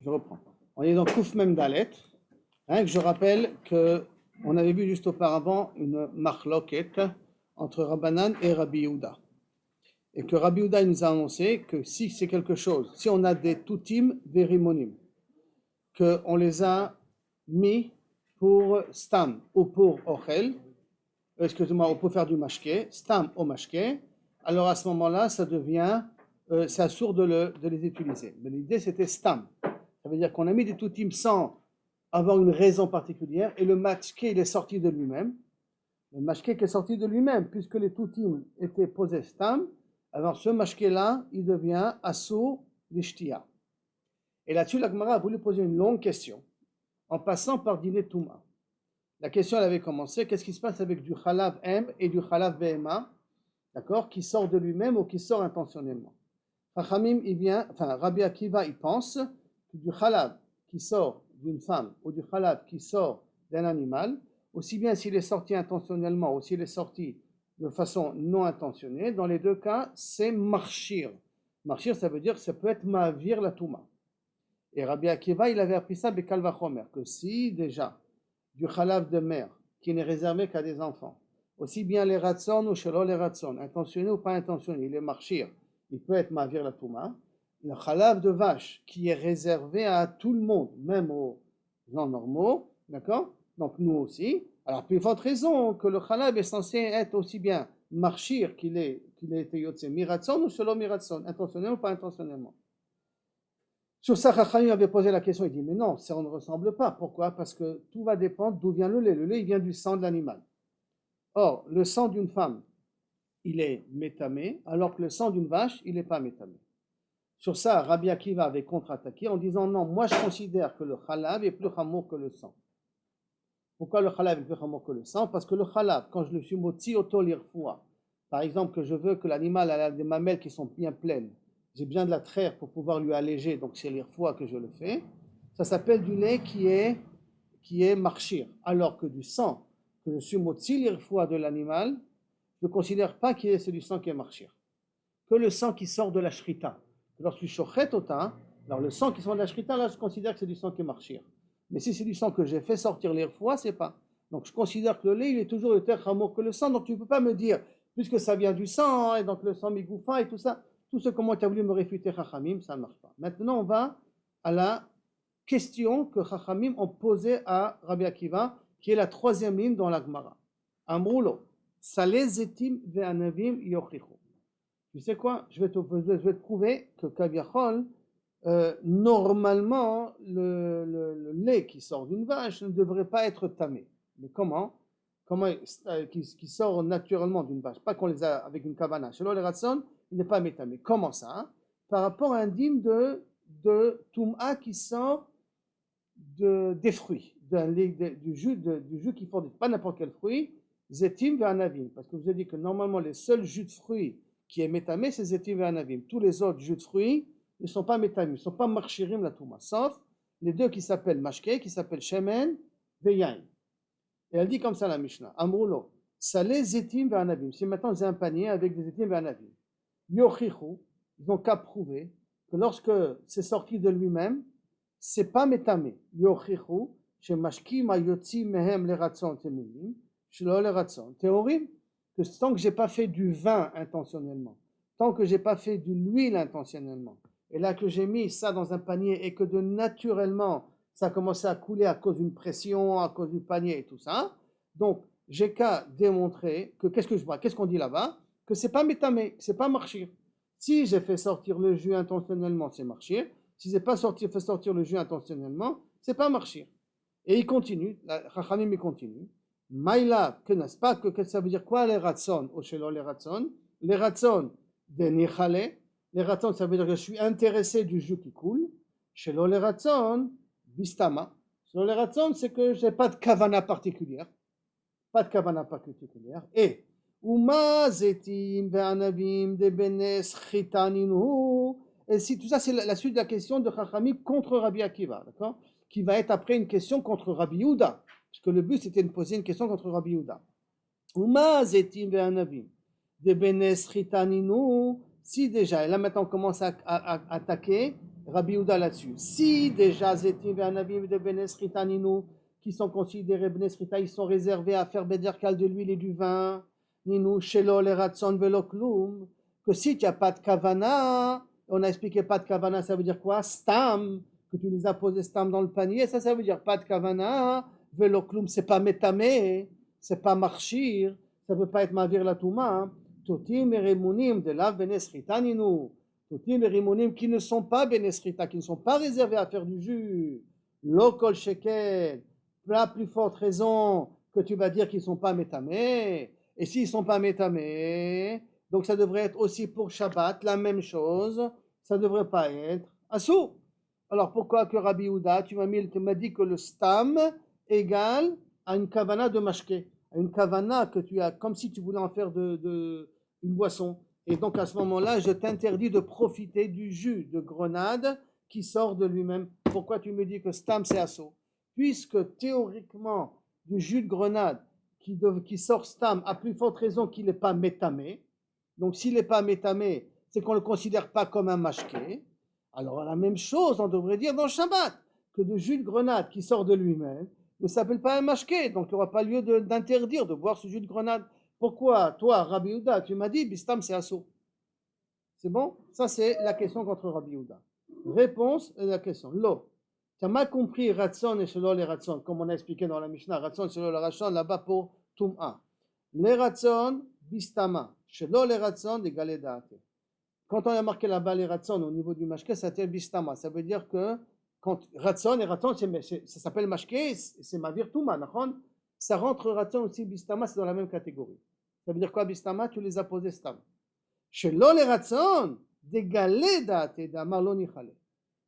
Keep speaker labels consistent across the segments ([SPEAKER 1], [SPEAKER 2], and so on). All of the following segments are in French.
[SPEAKER 1] Je reprends. On est dans Kouf Mem Dalet. Que je rappelle qu'on avait vu juste auparavant une machloket entre Rabbanan et Rabbi Yehuda. Et que Rabbi Yehuda nous a annoncé que si c'est quelque chose, si on a des toutim verimonim, qu'on les a mis pour stam ou pour ochel, excusez-moi, ou pour faire du mashké, stam ou mashké, alors à ce moment-là, ça devient, c'est assourd de les utiliser. Mais l'idée c'était stam. Ça veut dire qu'on a mis des toutim sans avoir une raison particulière, et le mashké il est sorti de lui-même. Le mashké qui est sorti de lui-même, puisque les toutim étaient posés stam, alors ce mashké-là, il devient assourd l'ishtiya. Et là-dessus, la Gemara a voulu poser une longue question, en passant par dîner touma. La question elle avait commencé, qu'est-ce qui se passe avec du chalav M et du chalav behema, d'accord, qui sort de lui-même ou qui sort intentionnellement. Rabbi Akiva, il pense que du chalav qui sort d'une femme ou du chalav qui sort d'un animal, aussi bien s'il est sorti intentionnellement ou s'il est sorti de façon non intentionnée, dans les deux cas, c'est marchir. Marchir, ça veut dire que ça peut être ma'avir la touma. Et Rabbi Akiva, il avait appris ça Bekal Vachomer, que si déjà du chalav de mer qui n'est réservé qu'à des enfants, aussi bien les ratson ou shelo les ratson, intentionné ou pas intentionné, il est marchir, il peut être ma'avir la touma. Le chalav de vache qui est réservé à tout le monde, même aux gens normaux, d'accord? Donc nous aussi. Alors plus forte raison que le chalav est censé être aussi bien marchir qu'il ait été yotze miratson ou shelo miratson, intentionnellement ou pas intentionnellement. Sur ça, Chachamim avait posé la question, il dit mais non, ça ne ressemble pas. Pourquoi? Parce que tout va dépendre d'où vient le lait. Le lait, il vient du sang de l'animal. Or, le sang d'une femme, il est métamé, alors que le sang d'une vache, il n'est pas métamé. Sur ça, Rabbi Akiva avait contre-attaqué en disant non, moi je considère que le chalav est plus chamour que le sang. Pourquoi le chalav est plus chamour que le sang? Parce que le chalav, quand je le suis moti auto l'irfoua, par exemple que je veux que l'animal ait des mamelles qui sont bien pleines, j'ai besoin de la traire pour pouvoir lui alléger, donc c'est l'irfoua que je le fais, ça s'appelle du lait qui est marchir, alors que du sang, que je suis moti l'irfoua de l'animal, je ne considère pas que c'est du sang qui est marchir, que le sang qui sort de la shrita. Lorsque je shochet ota, alors le sang qui sort de la shrita, là je considère que c'est du sang qui est marchir. Mais si c'est du sang que j'ai fait sortir l'irfoua, c'est pas. Donc je considère que le lait, il est toujours le terre chamour que le sang, donc tu ne peux pas me dire, puisque ça vient du sang, et donc le sang migoufa et tout ça, tout ce comment tu as voulu me réfuter Chachamim, ça ne marche pas. Maintenant on va à la question que Chachamim ont posée à Rabbi Akiva, qui est la troisième ligne dans la Gemara. Amroulo, salé zetim ve'anavim yochichu. Tu sais quoi? Je vais te prouver que Kaviachol, normalement, le lait qui sort d'une vache ne devrait pas être tamé. Mais comment qui sort naturellement d'une vache, pas qu'on les a avec une kavana. Selon les ratson, il n'est pas métamé. Comment ça? Par rapport à un dîme de toum'a qui sort des fruits, du jus qui sort pas n'importe quel fruit, zetim ve'anavim. Parce que vous avez dit que normalement, les seuls jus de fruits qui est métamé, c'est zetim ve'anavim. Tous les autres jus de fruits ne sont pas métamés, ne sont pas marchirim la touma, sauf les deux qui s'appellent mashke, qui s'appellent shemen ve'yain. Et elle dit comme ça la Mishnah, Amroulo, salé zetim ve'anavim. Si maintenant j'ai un panier avec des zetim ve'anavim, yochichu, ils n'ont qu'à prouver que lorsque c'est sorti de lui-même, c'est pas métamé. Yochichu, shemashki ma yotzi mehem le ratson temilim, shelo le ratson théorim. Que tant que j'ai pas fait du vin intentionnellement, tant que j'ai pas fait de l'huile intentionnellement, et là que j'ai mis ça dans un panier et que de naturellement ça a commencé à couler à cause d'une pression, à cause du panier et tout ça, donc j'ai qu'à démontrer que qu'est-ce qu'on dit là-bas? Que c'est pas métamé, que c'est pas marchir. Si j'ai fait sortir le jus intentionnellement, c'est marchir. Si j'ai pas fait sortir le jus intentionnellement, c'est pas marchir. Et il continue, Chachamim il continue. Maïla, que n'est-ce pas, que ça veut dire quoi les ratson, ou shelo les ratson? Les ratson, des nichale. Les ratson, ça veut dire que je suis intéressé du jus qui coule. Shelo les ratson, bistama. Shelo les ratson, c'est que je n'ai pas de kavana particulière. Pas de kavana particulière. Et, Uma zetim ve'anavim de benes chitaninu. Et si tout ça, c'est la suite de la question de Chachamim contre Rabbi Akiva, d'accord? Qui va être après une question contre Rabbi Yehuda. Parce que le but c'était de poser une question contre Rabbi Yehuda. Uma zetim ve'anavim de benes chitaninu. Si déjà, et là maintenant on commence à attaquer Rabbi Yehuda là-dessus. Si déjà Zetim et Anavim de Benesrita Ninu, qui sont considérés Benesrita, ils sont réservés à faire Bederkal de l'huile et du vin, Ninu, Shelo, le Ratson, Velo Klum, que si tu n'as pas de Kavana, on a expliqué pas de Kavana, ça veut dire quoi? Stam, que tu les as posés Stam dans le panier, ça veut dire pas de Kavana, Velo Klum, c'est pas Metame, c'est pas Marchir, ça ne peut pas être Mavir la Touma. Totim et Rimonim de la Benesrita Ninu. Totim et Rimonim qui ne sont pas Benesrita, qui ne sont pas réservés à faire du jus. Lokol Shekel, la plus forte raison que tu vas dire qu'ils ne sont pas métamés. Et s'ils ne sont pas métamés, donc ça devrait être aussi pour Shabbat la même chose. Ça ne devrait pas être Assou. Alors pourquoi que Rabbi Yehuda, tu m'as dit que le Stam égale à une kavana de mashke, à une kavana que tu as, comme si tu voulais en faire une boisson. Et donc à ce moment-là, je t'interdis de profiter du jus de grenade qui sort de lui-même. Pourquoi tu me dis que Stam c'est Asso? Puisque théoriquement, du jus de grenade qui sort Stam, à plus forte raison qu'il n'est pas métamé. Donc s'il n'est pas métamé, c'est qu'on ne le considère pas comme un mashké. Alors la même chose, on devrait dire dans Shabbat, que de jus de grenade qui sort de lui-même ne s'appelle pas un mashké. Donc il n'y aura pas lieu d'interdire de boire ce jus de grenade. Pourquoi, toi, Rabbi Yehuda, tu m'as dit, Bistam, c'est Asso? C'est bon? Ça, c'est la question contre Rabbi Yehuda. Réponse à la question. Lo. Tu as mal compris Ratson et Shelo les Ratson, comme on a expliqué dans la Mishnah. Ratson et Shelo les Ratson, là-bas pour Tum'a. Les Ratson, Bistama. Shelo les Ratson, des Galédaate. Quand on a marqué là-bas les Ratson au niveau du Mashke, ça s'appelle Bistama. Ça veut dire que quand Ratson et Ratson, ça s'appelle Mashke, c'est Mavir Tuma. Ça rentre Ratson aussi, Bistama, c'est dans la même catégorie. Ça veut dire quoi, Bistama? Tu les as posés Stam. Shelo le Ratson, d'égaler date d'amar lo nichale.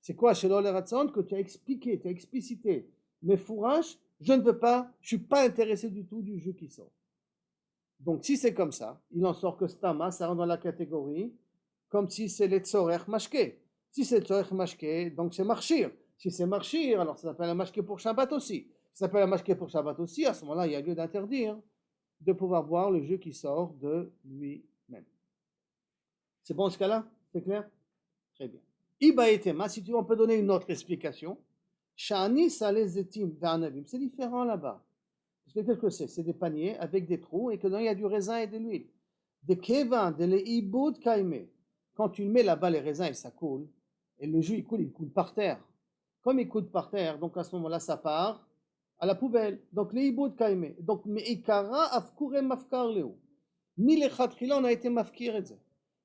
[SPEAKER 1] C'est quoi Shelo le Ratson? Que tu as expliqué, tu as explicité. Mais fourrache, je ne veux pas, je ne suis pas intéressé du tout du jeu qui sort. Donc si c'est comme ça, il en sort que Stama, ça rentre dans la catégorie, comme si c'est les Tzorech Mashke. Si c'est Tzorech Mashke, donc c'est Marchir. Si c'est Marchir, alors ça s'appelle un Mashke pour Shabbat aussi. Si ça s'appelle un Mashke pour Shabbat aussi, à ce moment-là, il y a lieu d'interdire de pouvoir boire le jeu qui sort de lui-même. C'est bon ce cas-là? C'est clair? Très bien. Iba et Tema, si tu veux, on peut donner une autre explication. Shani Saleh Zetim Ve'anavim, c'est différent là-bas. Parce que qu'est-ce que c'est? C'est des paniers avec des trous et que dedans il y a du raisin et de l'huile. De Kevin, de l'Iboud Kaime. Quand tu mets là-bas les raisins et ça coule, et le jus il coule par terre. Comme il coule par terre, donc à ce moment-là ça part à la poubelle. Donc l'Iboud Kaime. Donc Me'ikara Afkure Mafkar Leo. Milechatchila on a été mafkir et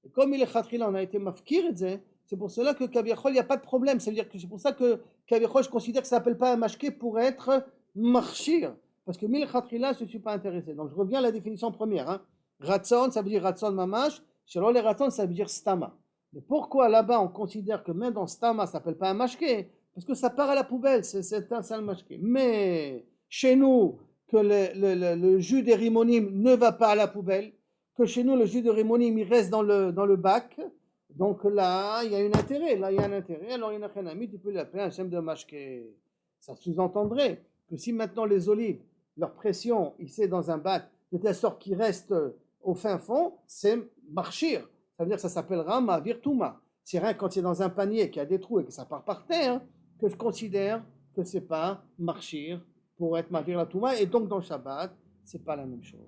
[SPEAKER 1] et comme Milechatchila on a été mafkir et c'est pour cela que Kaviachol, il n'y a pas de problème. C'est-à-dire que c'est pour ça que Kaviachol, je considère que ça ne s'appelle pas un mashké pour être marchir. Parce que Milechatchila, je ne suis pas intéressé. Donc je reviens à la définition première. Hein. Ratson, ça veut dire Ratson Mamash. Selon les Ratson, ça veut dire Stama. Mais pourquoi là-bas on considère que même dans Stama, ça ne s'appelle pas un mashké? Parce que ça part à la poubelle, c'est un sale mashké. Mais chez nous, que le jus des rimonim ne va pas à la poubelle, que chez nous, le jus de rimonim, il reste dans le bac. Donc là, il y a un intérêt. Là, il y a un intérêt. Alors, il y en a un ami, tu peux l'appeler un shem de mashké. Ça sous-entendrait que si maintenant les olives, leur pression, il c'est dans un bac, de telle sorte qu'il reste au fin fond, c'est marchir. Ça veut dire que ça s'appellera ma virtuma. C'est rien quand c'est dans un panier qui a des trous et que ça part par terre, que je considère que c'est pas marchir pour être ma virtuma. Et donc dans Shabbat, c'est pas la même chose.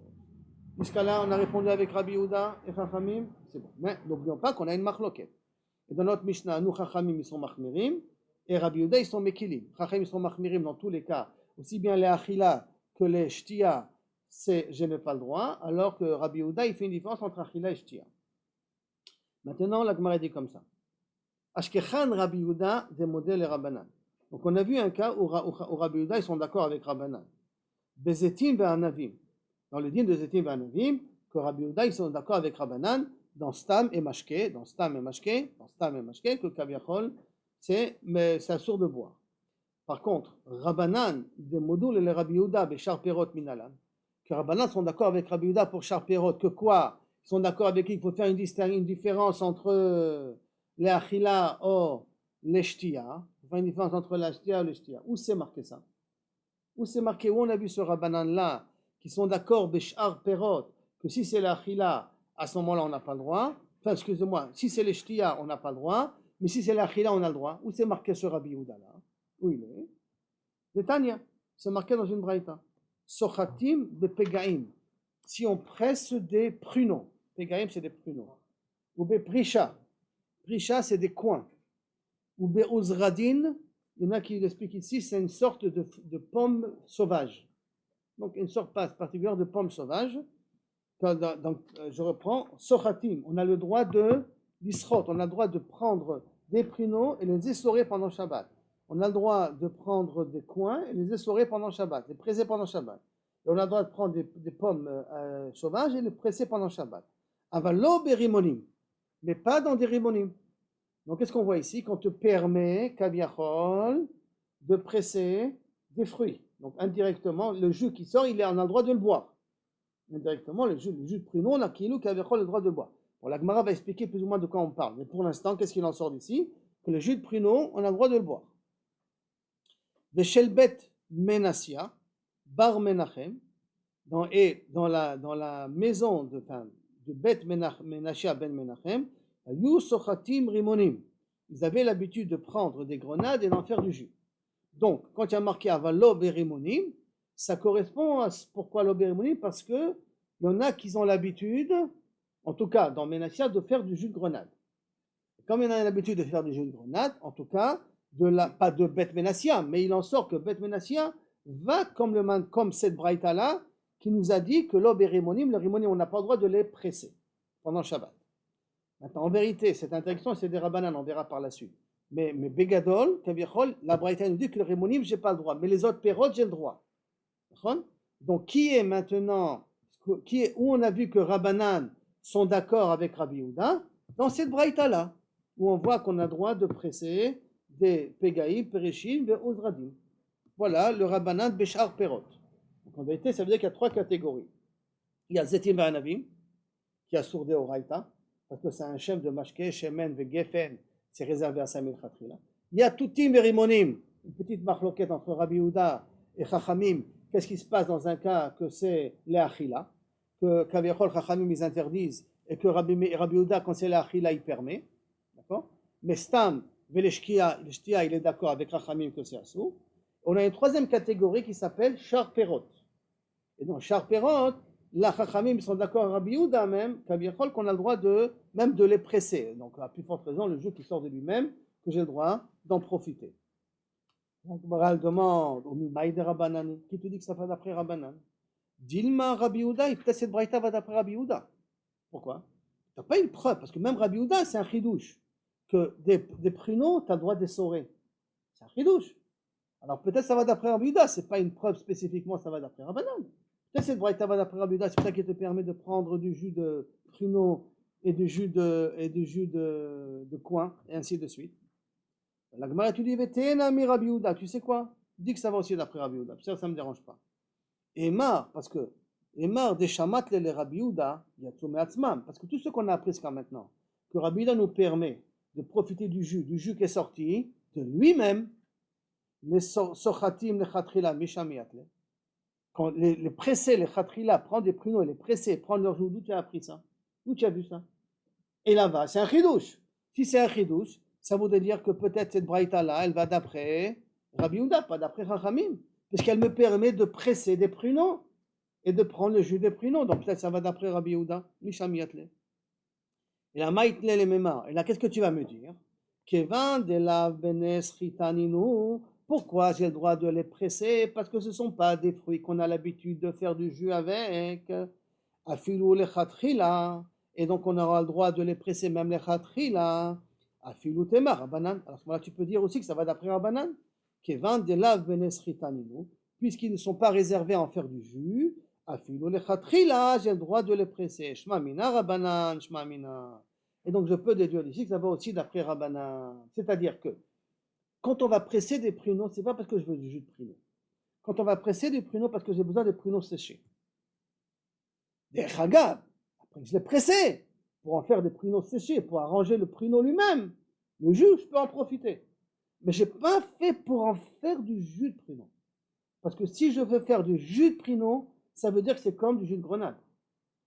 [SPEAKER 1] Jusqu'à là, on a répondu avec Rabbi Yehuda et Chachamim, c'est bon. Mais n'oublions pas qu'on a une machloket. Et dans notre Mishnah, nous Chachamim, ils sont machmirim, et Rabbi Yehuda, ils sont mekilim. Chachamim, ils sont machmirim dans tous les cas, aussi bien les achila que les shtia, c'est je n'ai pas le droit, alors que Rabbi Yehuda, il fait une différence entre achila et shtia. Maintenant, la Gemara dit comme ça. Ashkechan Rabbi Yehuda, des modèles et Rabbanan. Donc on a vu un cas où Rabbi Yehuda, ils sont d'accord avec Rabbanan. Bezetim ve'anavim. Dans le din de Zetim Vanavim, que Rabbi Yehuda, ils sont d'accord avec Rabbanan dans Stam et Mashke, que Kaviachol, c'est sourd de boire. Par contre, Rabbanan, de Modoul et les Rabbi Yehuda, Bechar Perot Minalan, que Rabbanan sont d'accord avec Rabbi Yehuda pour Char Perot, que quoi? Ils sont d'accord avec qui? Il faut faire une différence entre les Achila ou les Shtia. Il faut faire une différence entre la Shtia et les Shtia. Où c'est marqué ça? Où c'est marqué? Où on a vu ce Rabbanan-là? Qui sont d'accord, Beshar Perot, que si c'est la Chila, à ce moment-là, on n'a pas le droit. Enfin, excusez-moi, si c'est les shtia, on n'a pas le droit, mais si c'est l'achila, on a le droit. Où c'est marqué ce Rabbi Yehuda là? Où il est? Netanya, c'est marqué dans une braïta. Sochatim de Pegaim. Si on presse des pruneaux, Pegaim c'est des pruneaux. Ou be Prisha. Prisha c'est des coins. Ou be Uzradin, il y en a qui l'expliquent ici, c'est une sorte de pomme sauvage. Donc une sorte particulière de pomme sauvage. Donc je reprends, Sochatim, on a le droit de l'isrot, on a le droit de prendre des pruneaux et les essorer pendant Shabbat. On a le droit de prendre des coins et les essorer pendant Shabbat, les presser pendant Shabbat. Et on a le droit de prendre des pommes sauvages et les presser pendant Shabbat. Avalo berimonim, mais pas dans des rimonim. Donc qu'est-ce qu'on voit ici? Qu'on te permet, kaviachol, de presser des fruits. Donc indirectement, le jus qui sort, on a le droit de le boire. Indirectement, le jus de pruneau, on a kilou kaviachol le droit de le boire. Bon, la Gemara va expliquer plus ou moins de quoi on parle. Mais pour l'instant, qu'est-ce qu'il en sort d'ici? Que le jus de pruneau, on a le droit de le boire. Veshelbet Menassia, Bar Menachem, dans la maison de Bet Menassia ben Menachem, Yu Sochatim Rimonim. Ils avaient l'habitude de prendre des grenades et d'en faire du jus. Donc, quand il y a marqué Avalo Berimonim, ça correspond à pourquoi l'Oberimonim, parce qu'il y en a qui ont l'habitude, en tout cas dans Menassia, de faire du jus de grenade. Comme il y en a l'habitude de faire du jus de grenade, en tout cas, pas de Bet Menassia, mais il en sort que Bet Menassia va comme cette braïta là qui nous a dit que le rimonim, on n'a pas le droit de les presser pendant Shabbat. Maintenant, en vérité, cette interdiction, c'est des rabbanan, on verra par la suite. Mais Begadol, la braïta nous dit que le rimonim, je n'ai pas le droit, mais les autres pérotes, j'ai le droit. Donc, qui est maintenant, où on a vu que rabbanan sont d'accord avec Rabbi Yehuda? Dans cette braïta là, où on voit qu'on a le droit de presser des Pegaïm, Pereshim, et Ozradim. Voilà le Rabbanan Béchar Perot. Donc en vérité, ça veut dire qu'il y a trois catégories. Il y a Zetim Anavim, qui a sourdé au Raïta, parce que c'est un chef de Mashke, Shemen, Gefen, c'est réservé à Samil Khatrila. Il y a Toutim et Rimonim, une petite marloquette entre Rabbi Yehuda et Chachamim. Qu'est-ce qui se passe dans un cas que c'est les Achila, que Kaviachol Chachamim ils interdisent, et que Rabbi Yehuda, quand c'est les Achila, il permet. D'accord? Mais Stam, le Shtia, il est d'accord avec Rachamim que c'est assou. On a une troisième catégorie qui s'appelle Shar Perot. Et dans Shar Perot, la Rachamim sont d'accord avec Rabbi Yehuda même, qu'on a le droit même de les presser. Donc à plus forte raison, le jeu qui sort de lui-même, que j'ai le droit d'en profiter. Donc Baral demande, qui te dit que ça va d'après Rabbanan? Dilma Rabbi Yehuda, et peut-être cette braïta va d'après Rabbi Yehuda. Pourquoi? Tu n'as pas une preuve, parce que même Rabbi Yehuda, c'est un chidouche. Que des pruneaux, tu as le droit d'essorer. C'est un chidouche. Alors peut-être ça va d'après Rabbi Yehuda, c'est pas une preuve spécifiquement, ça va d'après Rabbanan. Peut-être cette braïta va d'après Rabbi Yehuda, c'est ça qui te permet de prendre du jus de pruneaux et du jus de coin, et ainsi de suite. La Gemara, tu dis, Rabbi Yehuda, tu sais quoi? Dis que ça va aussi d'après Rabbi Yehuda, ça ne me dérange pas. Et marre, parce que des shamat les Rabbi Yehuda, yatsum atzmam, parce que tout ce qu'on a appris jusqu'à maintenant, que Rabbi Yehuda nous permet de profiter du jus qui est sorti de lui-même, les sochatim, les chatrila, mishamiatle, quand les pressés, les chatrila, prendre des pruneaux et les pressés, prendre leur jus, d'où tu as appris ça? D'où tu as vu ça? Et là-bas, c'est un chidouche. Si c'est un chidouche, ça voudrait dire que peut-être cette braïta-là, elle va d'après Rabbi Yehuda, pas d'après Chachamim, puisqu'elle me permet de presser des pruneaux et de prendre le jus des pruneaux. Donc peut-être ça va d'après Rabbi Yehuda, mishamiatle. Et là, maïtle les mémar. Et là, qu'est-ce que tu vas me dire? Kevan de la benes chitaninu. Pourquoi j'ai le droit de les presser? Parce que ce ne sont pas des fruits qu'on a l'habitude de faire du jus avec. Afilou les chatrila. Et donc on aura le droit de les presser, même les chatrila. Afilou temar, Rabbanan. Alors à ce moment-là, tu peux dire aussi que ça va d'après Rabbanan. Kevan de la benes chitaninu. Puisqu'ils ne sont pas réservés à en faire du jus. Afilou les chatrila, j'ai le droit de les presser. Shma mina Rabbanan, shma mina. Et donc je peux déduire d'ici que ça va aussi d'après Rabbanan. C'est-à-dire que quand on va presser des pruneaux, ce n'est pas parce que je veux du jus de pruneau. Quand on va presser des pruneaux, parce que j'ai besoin des pruneaux séchés. Des chagab, après que je l'ai pressé, pour en faire des pruneaux séchés, pour arranger le pruneau lui-même, le jus, je peux en profiter. Mais je n'ai pas fait pour en faire du jus de pruneau. Parce que si je veux faire du jus de pruneau, ça veut dire que c'est comme du jus de grenade.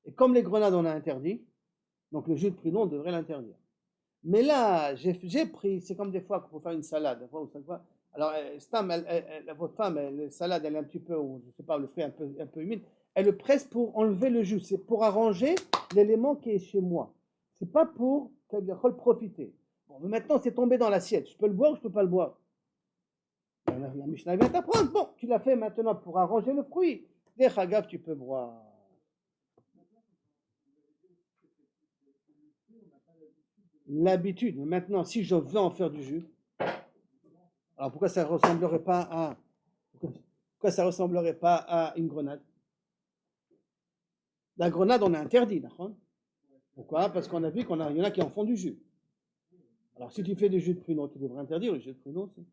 [SPEAKER 1] Et comme les grenades, on a interdit, Donc le jus de pruneau, on devrait l'interdire. Mais là, j'ai pris, c'est comme des fois qu'il faut faire une salade. Alors, Stam, votre femme, la salade, elle est un petit peu, ou je sais pas, le fruit un peu humide. Elle le presse pour enlever le jus. C'est pour arranger l'élément qui est chez moi. C'est pas pour le profiter. Bon, mais maintenant, c'est tombé dans l'assiette. Je peux le boire ou je peux pas le boire? La Mishnah vient t'apprendre. Bon, tu l'as fait maintenant pour arranger le fruit. Des chagaf, tu peux boire. L'habitude. Mais maintenant, si je veux en faire du jus, alors pourquoi ça ressemblerait pas à pourquoi ça ressemblerait pas à une grenade? La grenade, on a interdit, d'accord? Pourquoi? Parce qu'on a vu qu'il y en a qui en font du jus. Alors si tu fais du jus de pruneau, tu devrais interdire le jus de pruneau aussi.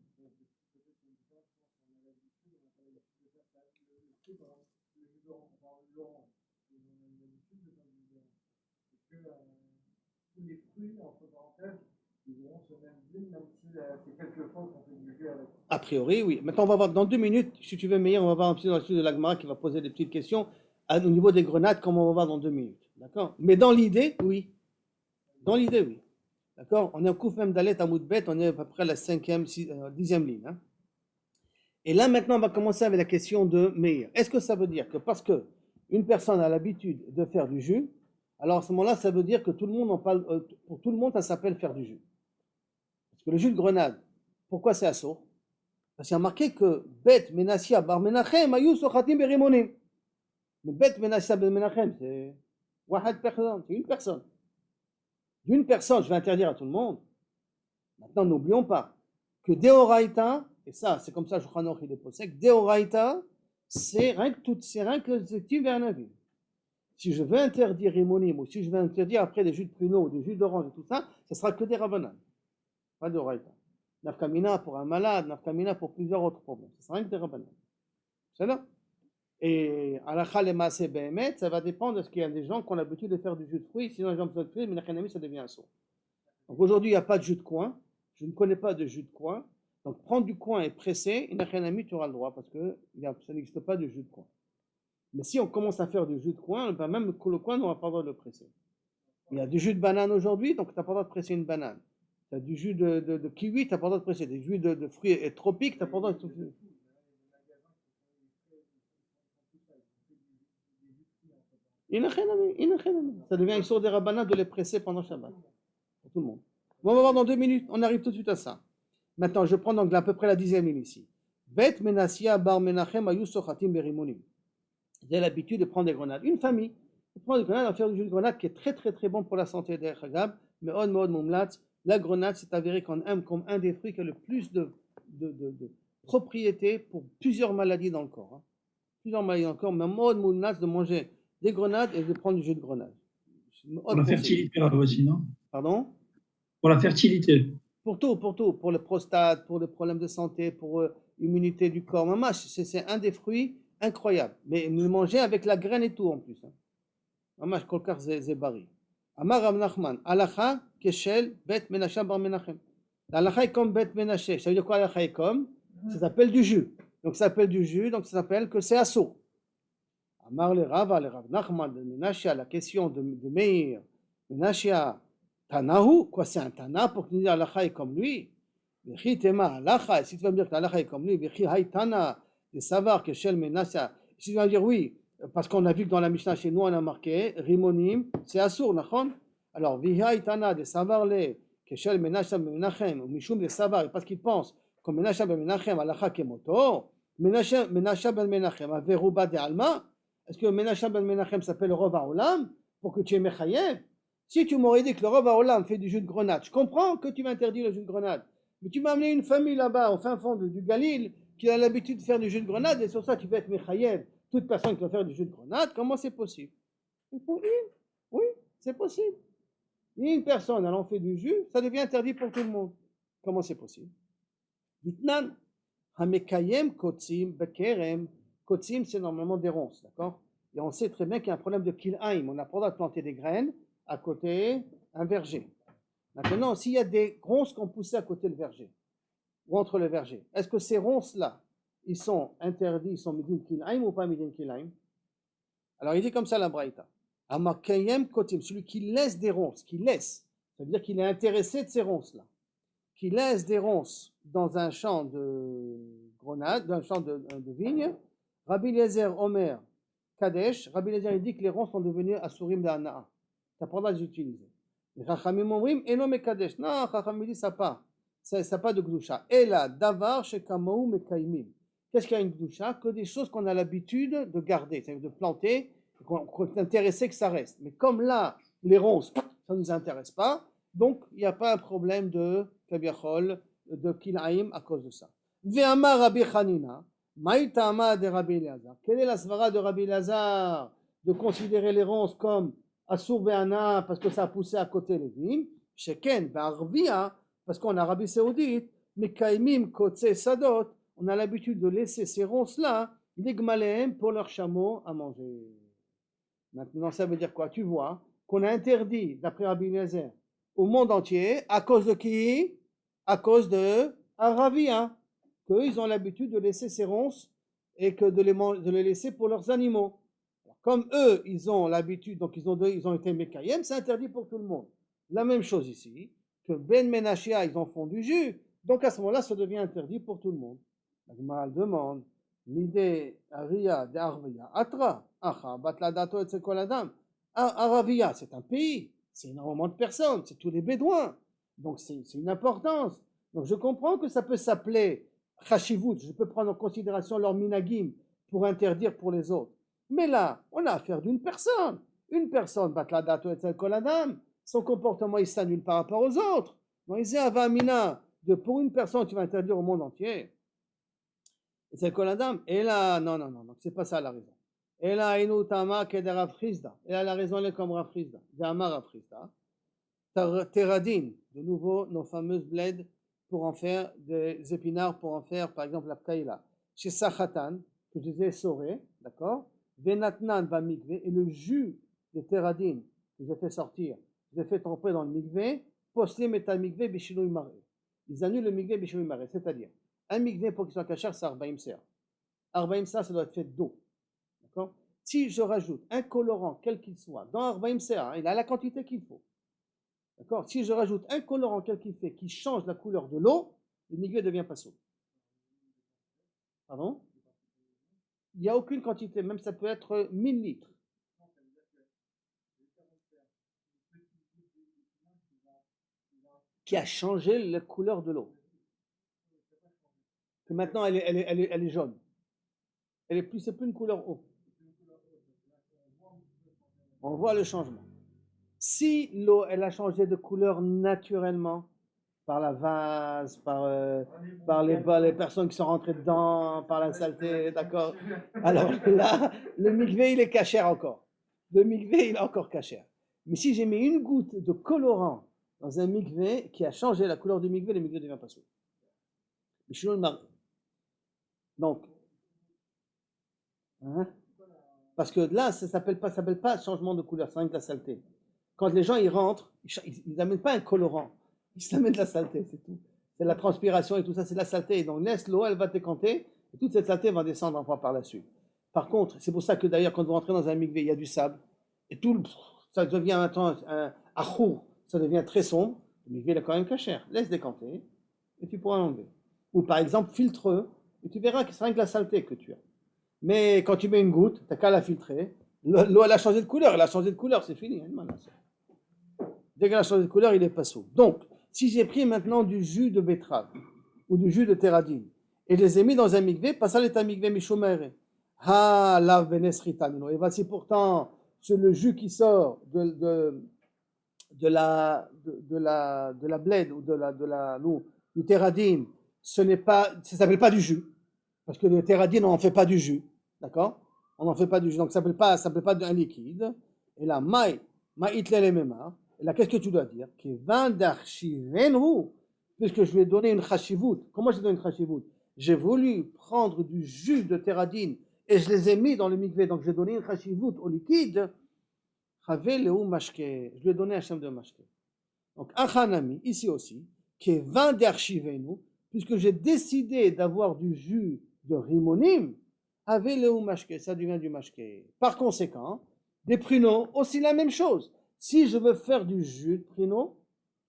[SPEAKER 1] Les fruits, entre parenthèses, ils auront ce même goût, même si c'est quelques fois qu'on fait du jus avec. A priori, oui. Maintenant, on va voir dans 2 minutes, si tu veux meilleur, on va voir un petit dans le sud de l'Agmara qui va poser des petites questions au niveau des grenades, comme on va voir dans 2 minutes. D'accord? Mais dans l'idée, oui. Dans l'idée, oui. D'accord? On est en couf même d'Alet à Moudbet, on est à peu près à la 10e ligne. Hein? Et là, maintenant, on va commencer avec la question de Meir. Est-ce que ça veut dire que parce que une personne a l'habitude de faire du jus, alors à ce moment-là, ça veut dire que tout le monde en parle, pour tout le monde, ça s'appelle faire du jus. Parce que le jus de grenade, pourquoi c'est assourd? Parce qu'il y a marqué que Bet Menassia Bar Menachem Ayou Sochatim Berimonim. Mais Bet Menassia Bar Menachem, c'est Wahad personne, c'est une personne. D'une personne, je vais interdire à tout le monde. Maintenant, n'oublions pas que Deoraita, et ça, c'est comme ça, je crois qu'il est possède, Deoraita, c'est rien que tu vers un avis. Si je veux interdire Rimonim, ou si je veux interdire après des jus de pruneau, des jus d'orange et tout ça, ce sera que des Rabanan, pas de Oraita. Nafkamina pour un malade, Nafkamina pour plusieurs autres problèmes. Ce sera rien que des Rabanan. C'est là. Et Alakha le Maaseh Behemet, ça va dépendre de ce qu'il y a des gens qui ont l'habitude de faire du jus de fruits, sinon les gens de fruits, mais la ça devient un saut. Donc aujourd'hui, il n'y a pas de jus de coin. Je ne connais pas de jus de coin. Donc prendre du coin et presser, tu auras le droit parce que ça n'existe pas de jus de coin. Mais si on commence à faire du jus de coin, ben même le coin n'aura pas le droit de le presser. Il y a du jus de banane aujourd'hui, donc tu n'as pas le droit de presser une banane. Tu as du jus de kiwi, tu n'as pas le droit de presser. Des jus de fruits tropiques, tu n'as pas le droit de presser. Ça devient une sorte de rabbinat de les presser pendant Shabbat. Pour tout le monde. Bon, on va voir dans 2 minutes. On arrive tout de suite à ça. Maintenant, je prends donc à peu près la 10e ligne ici. Bet Menassia Bar Menachem Ayou Sochatim Berimonim. J'ai l'habitude de prendre des grenades. Une famille prend des grenades, à faire du jus de grenade qui est très très très bon pour la santé des Chagab. Mais on mode mumlat, la grenade c'est avéré qu'on aime comme un des fruits qui a le plus de propriétés pour plusieurs maladies dans le corps. Hein. Plusieurs maladies dans le corps, mais mode mumlat de manger des grenades et de prendre du jus de grenade.
[SPEAKER 2] Pour la fertilité aussi, non?
[SPEAKER 1] Pardon?
[SPEAKER 2] Pour la fertilité.
[SPEAKER 1] Pour tout, pour le prostate, pour les problèmes de santé, pour l'immunité du corps. Maman, c'est un des fruits incroyables. Mais le manger avec la graine et tout en plus. Maman, kolkar zebari. Amar Rav Nachman, Alacha keshel bet menashe bar menachem. L'alacha est comme bet menashe. Ça veut dire quoi l'alacha est comme? Ça s'appelle du jus. Donc ça s'appelle du jus, donc ça s'appelle que c'est assaut. Amar le Rav Nachman de Menashe, la question de Meir, Menashe Tanahu, quoi c'est un Tana pour que tu dises Alacha est comme lui? Vechi tema Alacha, si tu vas me dire que Alacha est comme lui, Vechi Haïtana, de savoir que Shel Menashe, si tu vas me dire oui, parce qu'on a vu que dans la Mishnah chez nous on a marqué Rimonim, c'est Assour, nachon? Alors, Vechi Haïtana, de savoir les que Shel Menashe Menachem, ou Mishum de savoir, parce qu'il pense que Menashe Menachem, Alacha Kemoto, Menashe Menachem, Averuba de Alma. Est-ce que Menachem ben Menachem s'appelle le Rov Haolam pour que tu aies Mechayev? Si tu m'aurais dit que le Rov Haolam fait du jus de grenade, je comprends que tu m'interdis le jus de grenade. Mais tu m'as amené une famille là-bas, au fin fond du Galil, qui a l'habitude de faire du jus de grenade, et sur ça tu vas être Mechayev. Toute personne qui va faire du jus de grenade, comment c'est possible? Oui, c'est possible. Une personne, elle en fait du jus, ça devient interdit pour tout le monde. Comment c'est possible? Ditnan, Hamekayem Kotsim Bekerem. Kotsim, c'est normalement des ronces, d'accord? Et on sait très bien qu'il y a un problème de kilhaim. On n'a pas le droit de planter des graines à côté un verger. Maintenant, s'il y a des ronces qu'on poussait à côté le verger, ou entre le verger, est-ce que ces ronces-là, ils sont interdits, ils sont midin kilhaim ou pas midin kilhaim? Alors il dit comme ça la Braïta. Amakayem kotim, celui qui laisse des ronces, qui laisse, c'est-à-dire qu'il est intéressé de ces ronces-là, qui laisse des ronces dans un champ de grenade, dans un champ de vigne. Rabbi Eliezer Omer Kadesh, Rabbi Eliezer il dit que les ronces sont devenues asurim d'ana'a. Tu as pas le droit de les utiliser. Les Chachamim omrim eno mekadesh. Non, Chachamim dit ça pas. Ça n'a pas de gdusha. Et là, davar shekamahu mekaimim. Qu'est-ce qu'il y a une gdusha? Que des choses qu'on a l'habitude de garder, c'est-à-dire de planter, qu'on est intéressé que ça reste. Mais comme là, les ronces, ça ne nous intéresse pas, donc il n'y a pas un problème de kabiachol, de kilaim à cause de ça. Ve'amar Rabbi Chanina, maïtama de Rabbi Elazar. Quelle est la svara de Rabbi Elazar de considérer les ronces comme asur be'ana parce que ça a poussé à côté les vignes, sheken be'arvia parce qu'en Arabie Saoudite, mekaimim kotse sadot, on a l'habitude de laisser ces ronces-là, les gmalem pour leurs chameaux à manger. Maintenant, ça veut dire quoi? Tu vois qu'on a interdit, d'après Rabbi Eliezer, au monde entier, à cause de qui? À cause de Aravia, qu'ils ont l'habitude de laisser ces ronces et que de les laisser pour leurs animaux. Alors, comme eux, ils ont l'habitude, donc ils ont été Mekayem, c'est interdit pour tout le monde. La même chose ici, que Ben Menachia, ils en font du jus, donc à ce moment-là, ça devient interdit pour tout le monde. La Gemara demande, Mide Aria de Arvia, Atra, Acha, Batladato et Sekoladam. Aravia, c'est un pays, c'est énormément de personnes, c'est tous les Bédouins, donc c'est une importance. Donc je comprends que ça peut s'appeler Chashivut, je peux prendre en considération leur minagim pour interdire pour les autres. Mais là, on a affaire d'une personne. Une personne, Batladato et Sekoladam, son comportement il s'annule par rapport aux autres. Donc il dit Avamina, pour une personne, tu vas interdire au monde entier. Et c'est Koladam. Et là, non, c'est pas ça la raison. Et là, Inutama Keder Rav Chizda. Et là, la raison elle est comme Rav Chizda. Zama Rav Chizda. Teradin, de nouveau, nos fameuses bleds pour en faire des épinards, pour en faire, par exemple, la pkaïla. Chez Sachatan, que je les ai essorés, d'accord? Venatnan va migvé, et le jus de Teradin que j'ai fait sortir, je l'ai fait tremper dans le migvé, poslim et un migvé bishilou maré. Ils annulent le migvé bishilou maré, c'est-à-dire, un migvé pour qu'il soit cachère, c'est Arbaïm Ser. Arbaïm Ser, ça doit être fait d'eau. D'accord? Si je rajoute un colorant, quel qu'il soit, dans Arbaïm Ser, il a la quantité qu'il faut. D'accord? Si je rajoute un colorant, quel qu'il fait, qui change la couleur de l'eau, le migvé devient passo. Pardon? Il n'y a aucune quantité, même ça peut être 1000 litres. Qui a changé la couleur de l'eau. Que maintenant elle est jaune. C'est plus une couleur eau. On voit le changement. Si l'eau elle a changé de couleur naturellement par la vase, par les personnes qui sont rentrées dedans, par la saleté, d'accord. Alors là, le mikvé il est cachère encore. Le mikvé il est encore cachère. Mais si j'ai mis une goutte de colorant dans un mikvé qui a changé la couleur du mikvé, le mikvé devient pas sourd. Donc, hein? Parce que là, ça s'appelle pas changement de couleur, c'est rien que la saleté. Quand les gens ils rentrent, ils n'amènent pas un colorant, ils amènent de la saleté, c'est tout. C'est la transpiration et tout ça, c'est de la saleté. Et donc laisse l'eau, elle va décanter, et toute cette saleté va descendre enfin par la suite. Par contre, c'est pour ça que d'ailleurs, quand vous rentrez dans un mikvé, il y a du sable, et tout, ça devient maintenant un achour, ça devient très sombre. Le mikvé, il a quand même cachère. Laisse décanter, et tu pourras l'enlever. Ou par exemple, filtre, et tu verras que c'est rien que la saleté que tu as. Mais quand tu mets une goutte, tu n'as qu'à la filtrer. L'eau, elle a changé de couleur, c'est fini. Dès qu'elle a changé de couleur, il est pas sourd. Donc, si j'ai pris maintenant du jus de betterave ou du jus de teradine et je les ai mis dans un mikvé, passal est un mikvé mishomere. Ha, lav benesritanino. Et voici pourtant le jus qui sort de la bled ou du teradine. Ça s'appelle pas du jus. Parce que le teradine, on n'en fait pas du jus. D'accord? On n'en fait pas du jus. Donc ça ne s'appelle pas un liquide. Et là, ma'itlele memar. Et là, qu'est-ce que tu dois dire? Puisque je lui ai donné une chashivut. Comment je lui ai donné une chashivut? J'ai voulu prendre du jus de teradine et je les ai mis dans le mikvé. Donc j'ai donné une chashivut au liquide. Je lui ai donné un shem de mashke. Donc, achanami, ici aussi, puisque j'ai décidé d'avoir du jus de rimonim, avec le mashke, ça devient du mashke. Par conséquent, Des pruneaux, aussi la même chose. Si je veux faire du jus de pruneau,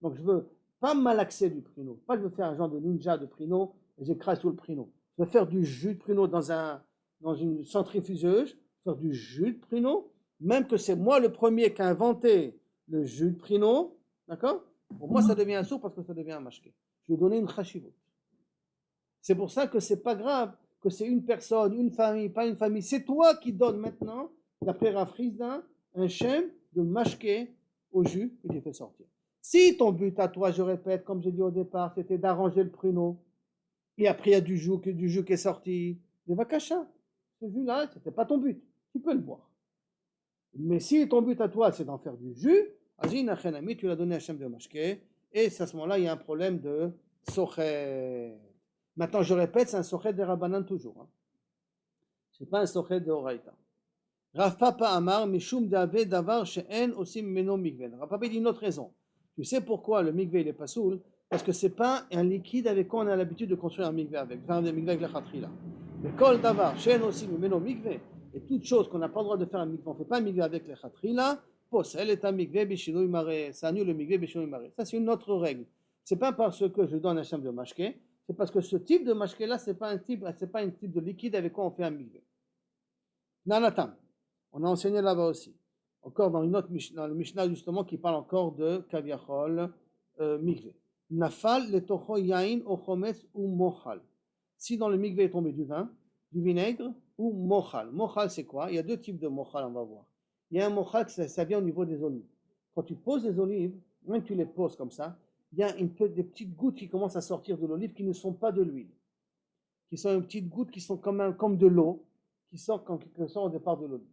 [SPEAKER 1] donc je veux pas malaxer du pruneau, pas je veux faire un genre de ninja de pruneau et j'écrase tout le pruneau. Je veux faire du jus de pruneau dans une centrifugeuse, faire du jus de pruneau, même que c'est moi le premier qui a inventé le jus de pruneau, d'accord? Pour moi, ça devient un sourd parce que ça devient un mashké. Je vais donner une chashivut. C'est pour ça que c'est pas grave que c'est une personne, une famille, pas une famille. C'est toi qui donnes maintenant, d'après Rav Chizda, un shem de mashké au jus que tu fais sortir. Si ton but à toi, je répète, comme j'ai dit au départ, c'était d'arranger le pruneau, et après il y a du jus qui est sorti, les vakasha, ce jus-là, c'était pas ton but. Tu peux le boire. Mais si ton but à toi, c'est d'en faire du jus, Azin Achenami, tu l'as donné à Hachem de mashké, et à ce moment-là, il y a un problème de sochet. Maintenant, je répète, c'est un sochet de Rabbanan toujours. Hein. Ce n'est pas un sochet de Horaïta. Rav Papa Amar, Mishum Dave Davar She'en Osim Meno Mikve. Rav Papa dit une autre raison. Tu sais pourquoi le mikve il est pas soul? Parce que ce n'est pas un liquide avec quoi on a l'habitude de construire un mikve avec. Faire un mikve avec la khatrila. Mais Kol Davar She'en Osim Meno Mikve. Et toute chose qu'on n'a pas le droit de faire un mikve, on ne fait pas un mikve avec les khatrila. Possel est un mikve Bishino Imare. Ça annule le mikve Bishino Imare. Ça, c'est une autre règle. Ce n'est pas parce que je donne un cham de mashké. C'est parce que ce type de mashké-là, ce n'est pas un type de liquide avec quoi on fait un mikvé. Nanatam, on a enseigné là-bas aussi. Encore dans une autre Mishnah, dans le Mishnah justement qui parle encore de kaviachol mikvé. Nafal letocho yain ochometz ou mochal. Si dans le mikvé est tombé du vin, du vinaigre ou mochal. Mochal c'est quoi? Il y a deux types de mochal, on va voir. Il y a un mochal, ça vient au niveau des olives. Quand tu poses les olives, même tu les poses comme ça, il y a des petites gouttes qui commencent à sortir de l'olive qui ne sont pas de l'huile, qui sont des petites gouttes qui sont comme de l'eau, qui sortent en quelque sorte au départ de l'olive.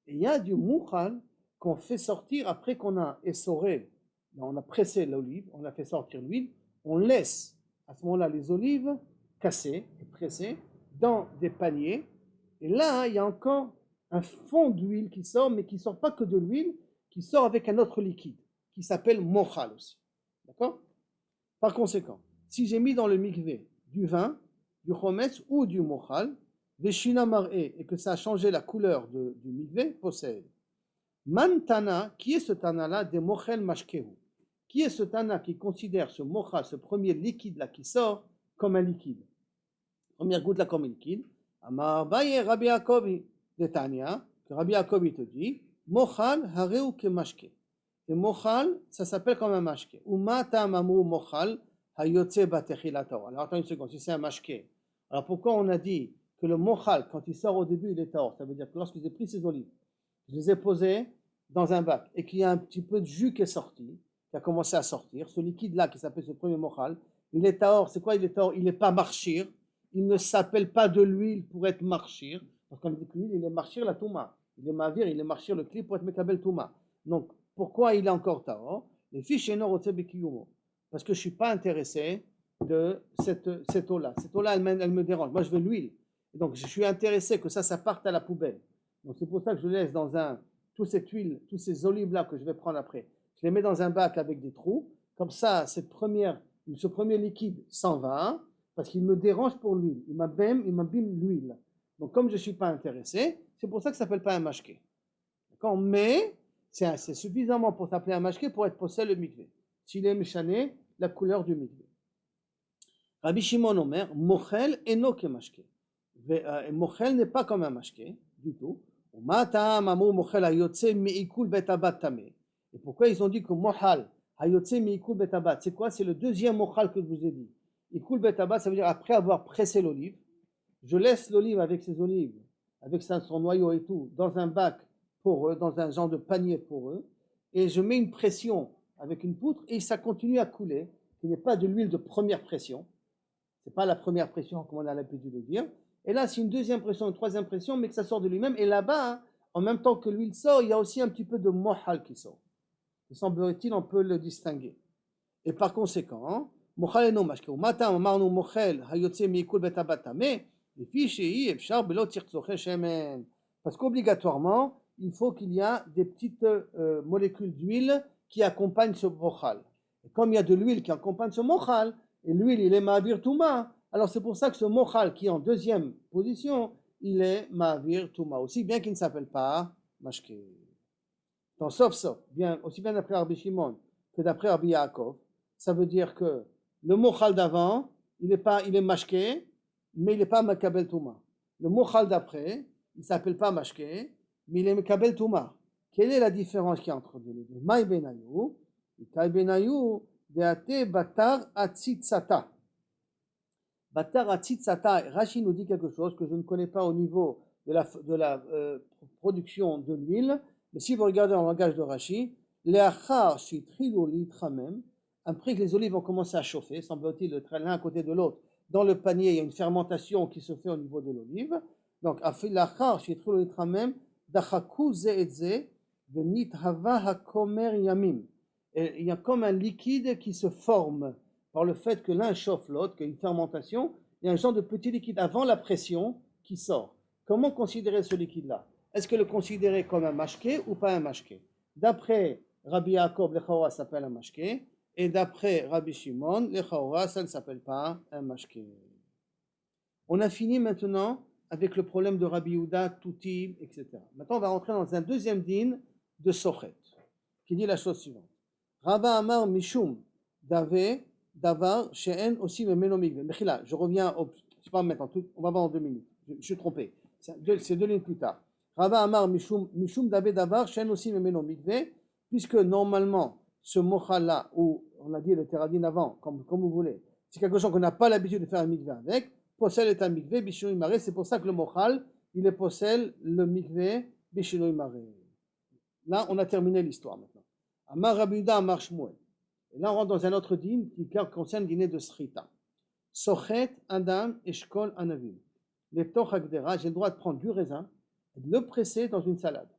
[SPEAKER 1] Et il y a du moukhal qu'on fait sortir après qu'on a essoré, on a pressé l'olive, on a fait sortir l'huile, on laisse à ce moment-là les olives cassées et pressées dans des paniers, et là il y a encore un fond d'huile qui sort, mais qui ne sort pas que de l'huile, qui sort avec un autre liquide, qui s'appelle mochal aussi. D'accord? Par conséquent, si j'ai mis dans le mikvé du vin, du chometz ou du mochal, veshina mar'e, et que ça a changé la couleur du mikvé, possède. Man tana, qui est ce tana-là de mochel mashkehu? Qui est ce tana qui considère ce mochal, ce premier liquide-là qui sort, comme un liquide? Première goutte là comme un liquide. Amar baye Rabbi Yaakov de Tanya, que Rabbi Yaakov te dit, mochal hareu ke mashke. Et mochal, ça s'appelle comme un mashké. Ou matam amou mochal hayotse batechilator. Alors attends une seconde, si c'est un mashké. Alors pourquoi on a dit que le mochal, quand il sort au début, il est tahor? Ça veut dire que lorsque j'ai pris ces olives, je les ai posées dans un bac et qu'il y a un petit peu de jus qui est sorti, qui a commencé à sortir, ce liquide-là qui s'appelle ce premier mochal, il est tahor. C'est quoi il est tahor? Il n'est pas marchir. Il ne s'appelle pas de l'huile pour être marchir. Parce qu'on dit que l'huile, il est marchir la touma. Il est mavir, il est marchir le cli pour être mekabel touma. Donc, pourquoi il est encore tahor? Les fiches parce que je ne suis pas intéressé de cette eau-là. Cette eau-là, elle me dérange. Moi, je veux l'huile. Donc, je suis intéressé que ça parte à la poubelle. Donc, c'est pour ça que je laisse dans toute cette huile, tous ces olives-là que je vais prendre après. Je les mets dans un bac avec des trous. Comme ça, ce premier liquide s'en va parce qu'il me dérange pour l'huile. Il m'abîme l'huile. Donc, comme je ne suis pas intéressé, c'est pour ça que ça ne s'appelle pas un mashké. D'accord? Mais c'est suffisamment pour s'appeler un mashké pour être possède le mikvé. S'il est méchané, la couleur du mikvé. Rabbi Shimon Omer, mochel eno ke mashké. Mochel n'est pas comme un mashké du tout. Et pourquoi ils ont dit que mochal hayotse meikul betabat? C'est quoi? C'est le deuxième mochal que je vous ai dit. Ikul betabat, ça veut dire après avoir pressé l'olive, je laisse l'olive avec ses olives, avec son noyau et tout, dans un bac poreux, dans un genre de panier poreux, et je mets une pression avec une poutre et ça continue à couler, qui n'est pas de l'huile de première pression, c'est pas la première pression comme on a l'habitude de dire, et là c'est une deuxième pression, une troisième pression, mais que ça sort de lui-même, et là-bas, en même temps que l'huile sort, il y a aussi un petit peu de mohal qui sort. Il semblerait-il, on peut le distinguer. Et par conséquent, mochal eno mashke, ou matam amarnu mochel hayotse meikul betabatame, les fiches et efshar belot tirtzoche shemen. Parce qu'obligatoirement, il faut qu'il y a des petites molécules d'huile qui accompagnent ce mochal. Et comme il y a de l'huile qui accompagne ce mochal, et l'huile il est ma'avir touma, alors c'est pour ça que ce mochal qui est en deuxième position, il est ma'avir touma, aussi bien qu'il ne s'appelle pas mashke. sauf, bien, aussi bien d'après Rabbi Shimon que d'après Rabbi Yaakov, ça veut dire que le mochal d'avant, il est mashké, mais il n'est pas makabel touma. Le mochal d'après, il ne s'appelle pas mashké, mais il est makabel touma. Quelle est la différence qu'il y a entre les deux? Maï benayou, Itai benayou, deate batar atzitzata. Batar atzitzata, Rashi nous dit quelque chose que je ne connais pas au niveau de la production de l'huile, mais si vous regardez en langage de Rashi, leachar shitrilu litramem, après que les olives ont commencé à chauffer, semble-t-il l'un à côté de l'autre, dans le panier, il y a une fermentation qui se fait au niveau de l'olive. Donc, leachar shitrilu litramem, dachaku ze et ze, venithava hakomer yamim. Et il y a comme un liquide qui se forme par le fait que l'un chauffe l'autre, qu'il y a une fermentation, il y a un genre de petit liquide avant la pression qui sort. Comment considérer ce liquide-là? Est-ce que le considérer comme un mashké ou pas un mashké? D'après Rabbi Yaakov, le chaora s'appelle un mashké, et d'après Rabbi Shimon, le chaora, ça ne s'appelle pas un mashké. On a fini maintenant avec le problème de Rabbi Yehuda, Touti, etc. Maintenant, on va rentrer dans un deuxième din de Sochet, qui dit la chose suivante. Rabba Amar Mishum Davar She'en aussi Memeno Mikve. Mechila, je reviens, je sais pas maintenant, on va voir en 2 minutes. Je suis trompé. C'est 2 lignes plus tard. Rabba Amar Mishum Davar She'en aussi Memeno Mikve, puisque normalement, ce mochal-là, où on a dit le teradin avant, comme vous voulez, c'est quelque chose qu'on n'a pas l'habitude de faire un mikve avec, possède est un mikve, Bishinu Imare, c'est pour ça que le mochal, il est possède le mikve, Bishinu Imare. Là, on a terminé l'histoire maintenant. Amar Rabbi Yehuda Amar Shmuel. Et là, on rentre dans un autre dîme qui concerne le dîner de Srita. Sochet Adam Eshkol Anavim. Les Toch Agdera, j'ai le droit de prendre du raisin et de le presser dans une salade.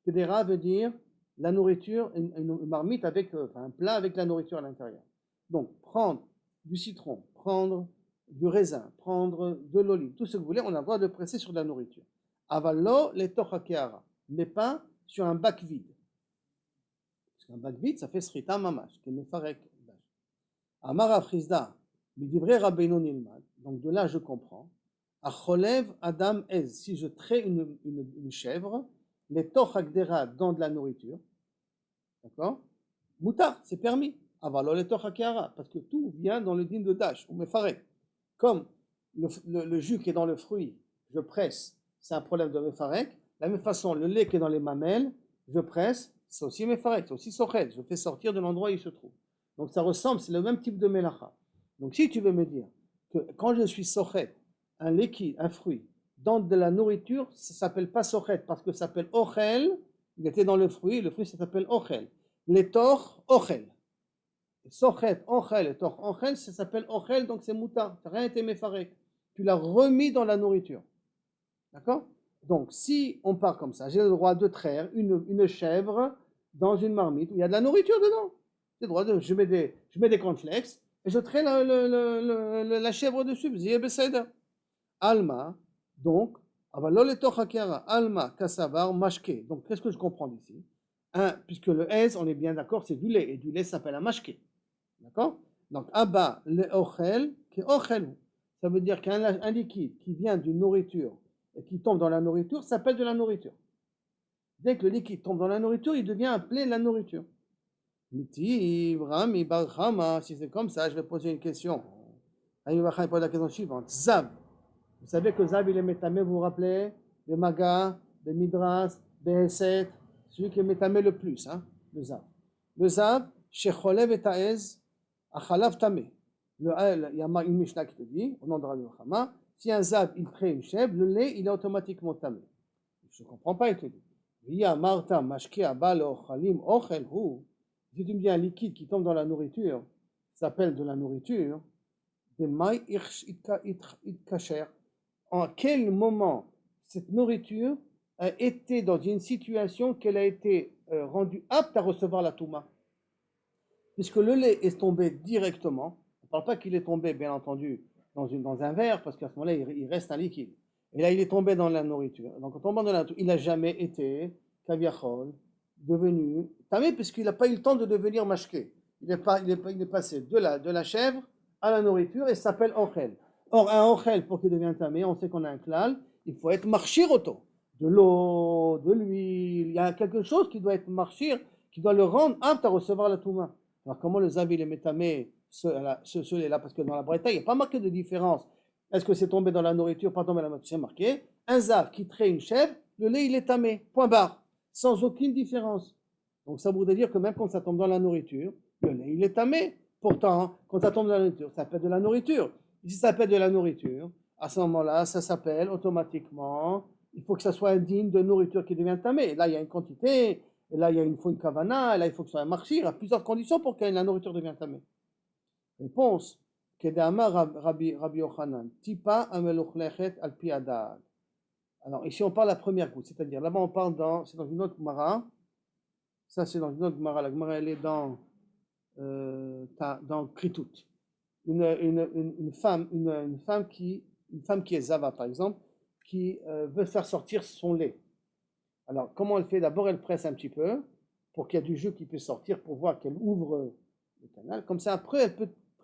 [SPEAKER 1] Gdera veut dire la nourriture, une marmite avec, un plat avec la nourriture à l'intérieur. Donc, prendre du citron, prendre du raisin, prendre de l'olive, tout ce que vous voulez, on a le droit de presser sur de la nourriture. Avalo les Toch Akeara, mais pas sur un bac vide. Parce qu'un bac vide, ça fait Srita Mamash, qui est Mefarek. Amar Afrizda, Midivrei Rabbeinu Nilmad, donc de là je comprends. Acholev Adam Ez, si je trais une chèvre, les toch agdera dans de la nourriture, d'accord? Moutar, c'est permis. Avalo les toch akiara, parce que tout vient dans le din de Dash, ou Mefarek. Comme le jus qui est dans le fruit, je presse, c'est un problème de Mefarek. De la même façon, le lait qui est dans les mamelles, je presse, c'est aussi Mefarek, c'est aussi Sochet, je fais sortir de l'endroit où il se trouve. Donc ça ressemble, c'est le même type de Melacha. Donc si tu veux me dire que quand je suis Sochet, un liquide, un fruit, dans de la nourriture, ça ne s'appelle pas Sochet, parce que ça s'appelle Ochel, il était dans le fruit ça s'appelle Ochel. Les Toch, Ochel. Sochet, Ochel, et Toch, Ochel, ça s'appelle Ochel, donc c'est Mouta, ça n'a rien été Mefarek. Tu l'as remis dans la nourriture. D'accord? Donc si on part comme ça, j'ai le droit de traire une chèvre dans une marmite où il y a de la nourriture dedans. J'ai le droit de, je mets des cornflakes et je traite la chèvre dessus. Ziyeh beseder. Alma, donc, avalol toch hakera, alma kasavar mashke. Donc, qu'est-ce que je comprends d'ici? Puisque le ez, on est bien d'accord, c'est du lait, et du lait s'appelle un mashke. D'accord? Donc, abba le ochel, qui ochel. Ça veut dire qu'un liquide qui vient d'une nourriture et qui tombe dans la nourriture s'appelle de la nourriture. Dès que le liquide tombe dans la nourriture, il devient appelé la nourriture. Miti, Rami, Barhama, si c'est comme ça, je vais poser une question. Rami Barhama pose la question suivante. Zab. Vous savez que Zab, il est métamé, vous vous rappelez? Le Maga, le Midras, le Hesed, celui qui est métamé le plus, hein, le Zab. Le Zab, Shecholev et Taez, Achalav Tamé. Il y a une Mishnah qui te dit, au nom de Rabbi Barhama, si un Zab, il crée une chèvre, le lait, il est automatiquement tamé. Je ne comprends pas, il te dit. Via Marta, Mashke, Abal, Ochalim, Ochel, Hu. Si tu me dis un liquide qui tombe dans la nourriture, s'appelle de la nourriture, de Mai Itkacher. En quel moment cette nourriture a été dans une situation qu'elle a été rendue apte à recevoir la Touma? Puisque le lait est tombé directement, on ne parle pas qu'il est tombé, bien entendu, dans un verre, parce qu'à ce moment-là, il reste un liquide. Et là, il est tombé dans la nourriture. Donc, en tombant dans la nourriture, il n'a jamais été kaviachol, devenu tamé, puisqu'il n'a pas eu le temps de devenir mashké. Il est passé de la chèvre à la nourriture et s'appelle ochel. Or, un ochel, pour qu'il devienne tamé, on sait qu'on a un klal, il faut être marchiroto. de l'eau, de l'huile, il y a quelque chose qui doit être marchir, qui doit le rendre apte à recevoir la Touma. Alors comment le Zav il est métamé, celui-là, parce que dans la Bretagne, il n'y a pas marqué de différence. Est-ce que c'est tombé dans la nourriture, pas tombé dans la nourriture, c'est marqué. Un Zav qui traite une chèvre, le lait il est tamé, point barre, sans aucune différence. Donc ça voudrait dire que même quand ça tombe dans la nourriture, le lait il est tamé. Pourtant, quand ça tombe dans la nourriture, ça s'appelle de la nourriture. Et si ça s'appelle de la nourriture, à ce moment-là, ça s'appelle automatiquement, il faut que ça soit indigne de nourriture qui devient tamé. Et là, il y a une quantité, et là, il faut une kavana, et là, il faut que ça soit un marchir. Il y a plusieurs conditions pour que la nourriture devienne tamée. Réponse. Kedama Rabbi Yochanan, Tipa ameluchlechet al pi adad. Alors, ici, on parle de la première goutte, c'est-à-dire, là-bas, on parle c'est dans une autre Gemara. Ça, c'est dans une autre Gemara. La Gemara, elle est dans Kritut. Une femme qui est Zava, par exemple, qui veut faire sortir son lait. Alors, comment elle fait? D'abord, elle presse un petit peu pour qu'il y ait du jus qui puisse sortir, pour voir qu'elle ouvre le canal. Comme ça, après,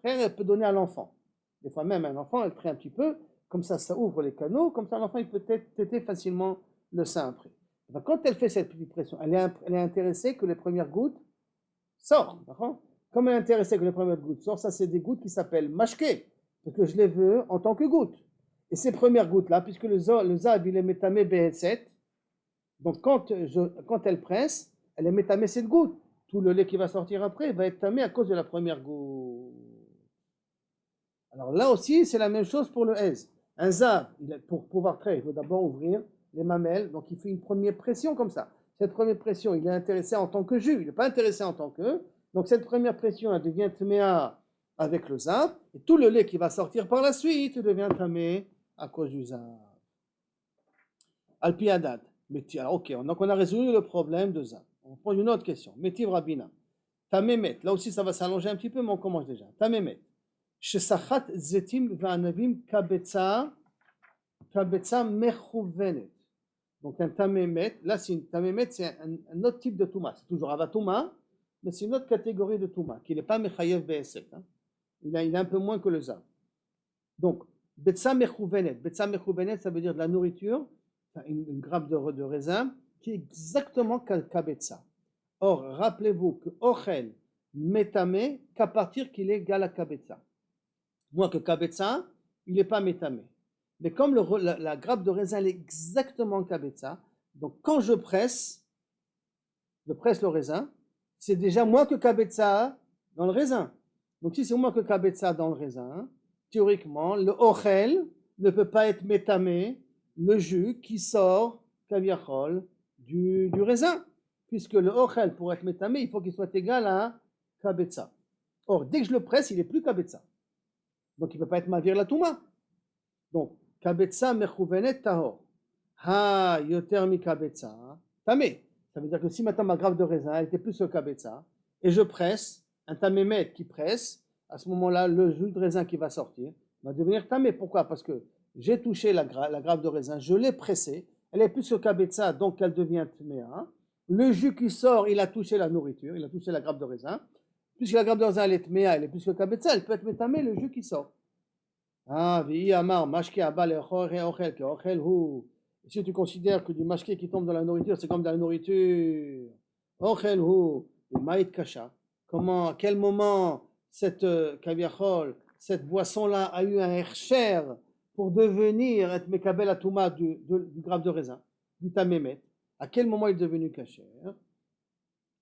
[SPEAKER 1] elle peut donner à l'enfant. Des fois, même un enfant, elle traite un petit peu, comme ça ouvre les canaux, comme ça, l'enfant, il peut téter facilement le sein après. Donc, quand elle fait cette petite pression, elle est intéressée que les premières gouttes sortent. Comme elle est intéressée que les premières gouttes sortent, ça, c'est des gouttes qui s'appellent mashke, parce que je les veux en tant que gouttes. Et ces premières gouttes-là, puisque le zav, il est métamé B7, donc quand elle presse, elle est métamé cette goutte. Tout le lait qui va sortir après va être tamé à cause de la première goutte. Alors là aussi, c'est la même chose pour le hez. Un zav, pour pouvoir traire, il faut d'abord ouvrir les mamelles, donc il fait une première pression comme ça. Cette première pression, il est intéressé en tant que jus, il n'est pas intéressé en tant que... Donc cette première pression, elle devient taméa avec le zav, et tout le lait qui va sortir par la suite devient tamé à cause du zav. Al-pi adad. Alors, ok, donc on a résolu le problème de zav. On prend une autre question. Métiv Rabina. Tamémet. Là aussi, ça va s'allonger un petit peu, mais on commence déjà. Tamémet. Shesachat zetim v'anavim kabetza mechouvenet. Donc un tamémet, là c'est un autre type de touma. C'est toujours avatouma, mais c'est une autre catégorie de touma, qui n'est pas mechayev be'eset. Il est un peu moins que le zav. Donc, betza mechouvenet. Betza mechouvenet, ça veut dire de la nourriture, une grappe de raisin, qui est exactement kabetza. Or, rappelez-vous que ochel métamé qu'à partir qu'il est égal à kabetza. Moins que kabetza, il n'est pas métamé. Mais comme la grappe de raisin elle est exactement kabetza, donc quand je presse le raisin, c'est déjà moins que kabetza dans le raisin. Donc si c'est moins que kabetza dans le raisin, théoriquement, le ochel ne peut pas être métamé, le jus qui sort, kaviachol, du raisin. Puisque le ochel, pour être métamé, il faut qu'il soit égal à kabetza. Or, dès que je le presse, il n'est plus kabetza. Donc, il ne peut pas être mavir la touma. Donc, kabetza mechouvenet tahor. Ha yoter mi kabetza tamé. Ça veut dire que si maintenant ma grappe de raisin, elle était plus que kabetza, et je presse, un tamémet qui presse, à ce moment-là, le jus de raisin qui va sortir va devenir tamé. Pourquoi? Parce que j'ai touché la grappe de raisin, je l'ai pressée, elle est plus que kabetza, donc elle devient tméa. Le jus qui sort, il a touché la nourriture, il a touché la grappe de raisin. Puisque la grappe de raisin, elle est tméa, elle est plus que kabetza, elle peut être métamé, le jus qui sort. Ah, vi amar, mashke abal ochel, que ochel hu. Si tu considères que du mashke qui tombe dans la nourriture, c'est comme dans la nourriture. Ochel hu, maït kasha. Comment, à quel moment cette kaviachol, cette boisson-là a eu un hercher pour devenir être mekabel atouma du grappe de raisin, du tamémet? À quel moment il est devenu kasher?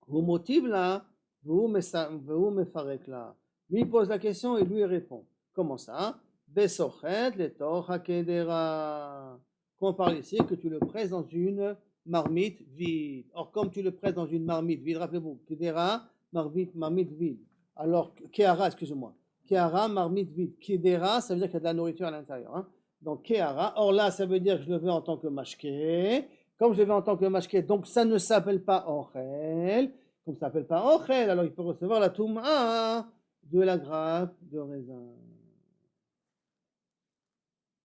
[SPEAKER 1] Vous motive là, vous mefarek là. Lui il pose la question et lui il répond. Comment ça? Besochet le torah kedera. Qu'on parle ici que tu le presses dans une marmite vide. Or comme tu le presses dans une marmite vide, rappelez-vous, kedera, marmite vide. Alors kehara, excusez-moi. Kehara, marmite vide. Kedera, ça veut dire qu'il y a de la nourriture à l'intérieur. Donc kehara. Or là, ça veut dire que je le veux en tant que mashke. Comme je le veux en tant que mashke, donc ça ne s'appelle pas ochel. Comme ça ne s'appelle pas ochel, alors il peut recevoir la touma de la grappe de raisin.